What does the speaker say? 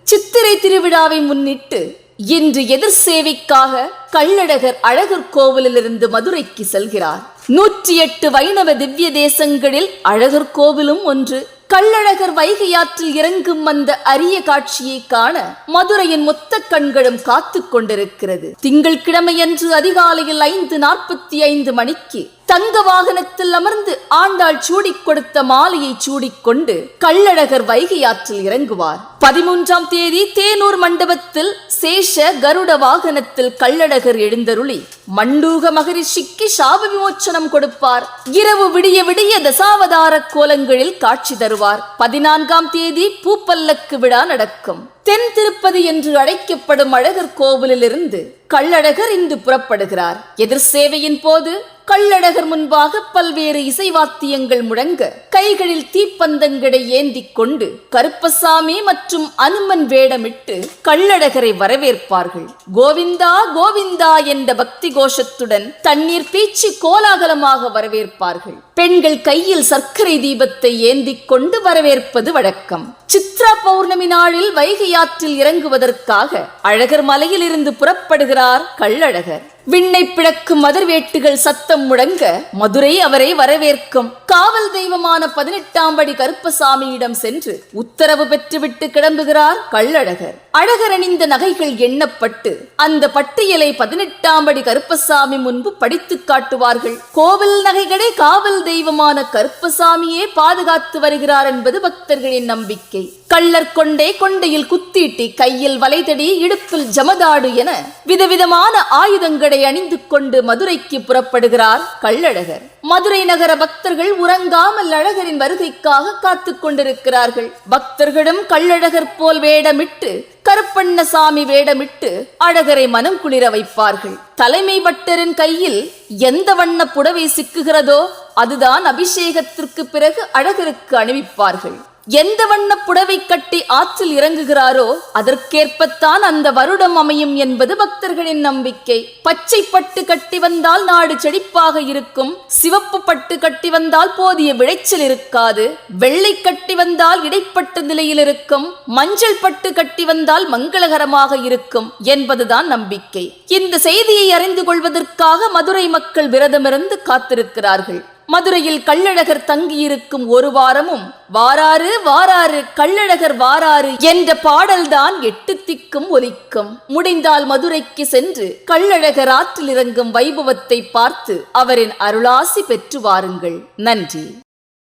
சித்திரை திருவிழாவை முன்னிட்டு இன்று எதிர் சேவைக்காக கள்ளழகர் அழகர் கோவிலிலிருந்து மதுரைக்கு செல்கிறார். 108 வைணவ திவ்ய தேசங்களில் அழகர் கோவிலும் ஒன்று. கள்ளழகர் வைகை ஆற்றில் இறங்கும் அந்த அரிய காட்சியை காண மதுரையின் மொத்த கண்களும் காத்து கொண்டிருக்கிறது. திங்கட்கிழமையன்று அதிகாலையில் 5:45 மணிக்கு தங்க வாகனத்தில் அமர்ந்து ஆண்டாள் சூடிக் கொடுத்த மாலையை சூடிக்கொண்டு கள்ளழகர் வைகை ஆற்றில் இறங்குவார். 13ஆம் தேதி தேனூர் மண்டபத்தில் சேஷ கருட வாகனத்தில் கள்ளழகர் எழுந்தருளி மண்டூக மகரிஷிக்கு சாப விமோச்சனம் கொடுப்பார். இரவு விடிய விடிய தசாவதார கோலங்களில் காட்சி தருவார். 14ஆம் தேதி பூப்பல்லக்கு விழா நடக்கும். தென் திருப்பதி என்று அழைக்கப்படும் அழகர் கோவிலிலிருந்து கள்ளழகர் இன்று புறப்படுகிறார். எதிர் சேவையின் போது கள்ளழகர் முன்பாக பல்வேறு இசைவாத்தியங்கள் முழங்க கைகளில் தீப்பந்தங்களை ஏந்திக் கொண்டு கருப்பசாமி மற்றும் அனுமன் வேடமிட்டு கள்ளழகரை வரவேற்பார்கள். கோவிந்தா கோவிந்தா என்ற பக்தி கோஷத்துடன் தண்ணீர் பீச்சி கோலாகலமாக வரவேற்பார்கள். பெண்கள் கையில் சர்க்கரை தீபத்தை ஏந்திக் கொண்டு வரவேற்பது வழக்கம். சித்ரா பௌர்ணமி நாளில் வைகை ஆற்றில் இறங்குவதற்காக அழகர் மலையில் இருந்து புறப்படுகிறார் கள்ளழகர். விண்ணை பிளக்கும் மதர்வேட்டுகள் சத்தம் முழங்க மதுரை அவரை வரவேற்கும். காவல் தெய்வமான 18ஆம் படி கருப்பசாமியிடம் சென்று உத்தரவு பெற்றுவிட்டு கிளம்புகிறார் கள்ளழகர். அழகர் அணிந்த நகைகள் எண்ணப்பட்டு அந்த பட்டியலை 18ஆம் படி கருப்பசாமி முன்பு படித்து காட்டுவார்கள். கோவில் நகைகளை காவல் தெய்வமான கருப்பசாமியே பாதுகாத்து வருகிறார் என்பது பக்தர்களின் நம்பிக்கை. கள்ளர் கொண்டே கொண்டையில் குத்தீட்டி, கையில் வலைதடி, இடுப்பில் ஜமதாடு என விதவிதமான ஆயுதங்களை அணிந்து கொண்டு மதுரைக்கு புறப்படுகிறார் கள்ளழகர். மதுரை நகர பக்தர்கள் உறங்காமல் அழகரின் வருகைக்காக காத்து கொண்டிருக்கிறார்கள். பக்தர்களும் கள்ளழகர் போல் வேடமிட்டு கருப்பண்ணசாமி வேடமிட்டு அழகரை மனம் குளிர வைப்பார்கள். தலைமை பட்டரின் கையில் எந்த வண்ண புடவை சிக்குகிறதோ அதுதான் அபிஷேகத்திற்கு பிறகு அழகருக்கு அணிவிப்பார்கள். எந்த வண்ண புடவை கட்டி ஆற்றில் இறங்குகிறாரோ அதற்கேற்பத்தான் அந்த வருடம் அமையும் என்பது பக்தர்களின் நம்பிக்கை. பச்சை பட்டு கட்டி வந்தால் நாடு செழிப்பாக இருக்கும். சிவப்பு பட்டு கட்டி வந்தால் போதிய விளைச்சல் இருக்காது. வெள்ளை கட்டி வந்தால் இடைப்பட்ட நிலையில் இருக்கும். மஞ்சள் பட்டு கட்டி வந்தால் மங்களகரமாக இருக்கும் என்பதுதான் நம்பிக்கை. இந்த செய்தியை அறிந்து கொள்வதற்காக மதுரை மக்கள் விரதமிருந்து காத்திருக்கிறார்கள். மதுரையில் கள்ளழகர் தங்கியிருக்கும் ஒரு வாரமும் வாராறு வாராறு கள்ளழகர் வாராறு என்ற பாடல்தான் 8 திக்கும் ஒலிக்கும். முடிந்தால் மதுரைக்கு சென்று கள்ளழகர் ஆற்றில் இறங்கும் வைபவத்தை பார்த்து அவரின் அருளாசி பெற்று வாருங்கள். நன்றி.